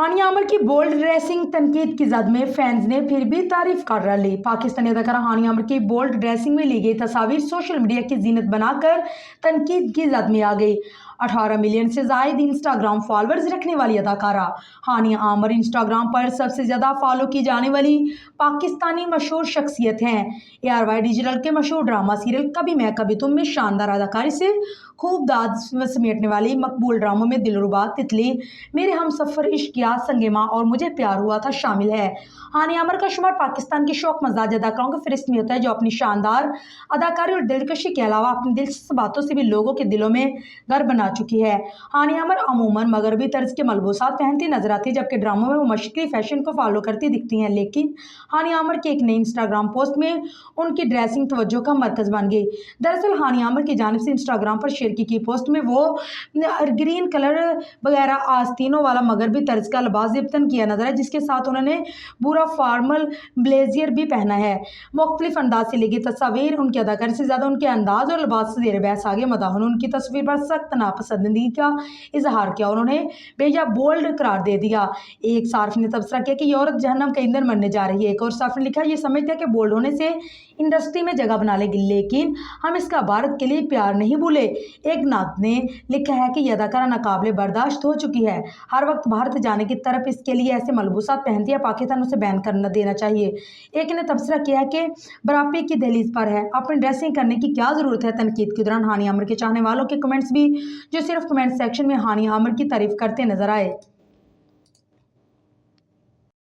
हानिया आमिर की bold dressing तनकीद की जद में फैंस ने फिर भी तारीफ कर डाली। पाकिस्तानी अदाकारा हानिया आमिर की बोल्ड ड्रेसिंग में ली गई तस्वीर सोशल मीडिया की जीनत बनाकर तनकीद की जद में आ गई। 18 मिलियन से जायद इंस्टाग्राम फॉलोअर्स रखने वाली अदाकारा हानिया आमिर इंस्टाग्राम पर सबसे ज़्यादा फॉलो की जाने वाली पाकिस्तानी मशहूर शख्सियत हैं। ARY डिजिटल के मशहूर ड्रामा सीरियल कभी मैं कभी तुम में शानदार अदाकारी से खूब दाद समेटने वाली मकबूल ड्रामों में दिलरुबा, तितली, मेरे हम सफ़र, इश्क या संगमा और मुझे प्यार हुआ था शामिल है। हानिया आमिर का शुमार पाकिस्तान की शौक मजाज अदाकारों की फहरिस्त में होता है जो अपनी शानदार अदाकारी और दिलकशी के अलावा अपनी दिलचस्प बातों से भी लोगों के दिलों में घर बना चुकी है। हानिया आमिर अमूमन मगरबी तर्ज के मलबूसात पहनती नजर आती है, जबकि ड्रामों में वो मशरकी फैशन को फॉलो करती दिखती हैं। लेकिन हानिया आमिर के एक नई इंस्टाग्राम पोस्ट में उनकी ड्रेसिंग तवज्जो का मरकज बन गई। दरअसल हानिया आमिर की जानिब से इंस्टाग्राम पर शेयर की पोस्ट में वो ग्रीन कलर वगैरह आस्तीनों वाला मगरबी तर्ज का लिबास जिब्तन किया नजर है, जिसके साथ उन्होंने पूरा फॉर्मल ब्लेजियर भी पहना है। मुख्तलिफ अंदाज से लगी तस्वीर उनकी अदाकारी से ज़्यादा उनके अंदाज और लिबास से ज़ेर बहस आगे मदाह ने उनकी तस्वीर पर सख्त नापसंदगी का इजहार किया। उन्होंने बेजा बोल्ड करार दे दिया। एक सार्फ ने तबसरा किया कि ये औरत जहन्नम के ईंधन बनने जा रही है। एक और सार्फ ने लिखा, ये समझते हैं कि बोल्ड होने से इंडस्ट्री में जगह बना लेगी, लेकिन हम इसका भारत के लिए प्यार नहीं भूले। एक नात ने लिखा है कि यह अदाकारा नाकाबिले बर्दाश्त हो चुकी है, हर वक्त भारत जाने की तरफ इसके लिए ऐसे मलबूसात पहनती है, पाकिस्तान उसे बैन करना देना चाहिए। एक ने तबसरा किया है कि बराबरी की दहलीज पर है, अपनी ड्रेसिंग करने की क्या ज़रूरत है। तनकीद के दौरान हानिया आमिर के चाहने वालों के कमेंट्स भी जो सिर्फ कमेंट सेक्शन में हानिया आमिर की तारीफ करते नजर आए।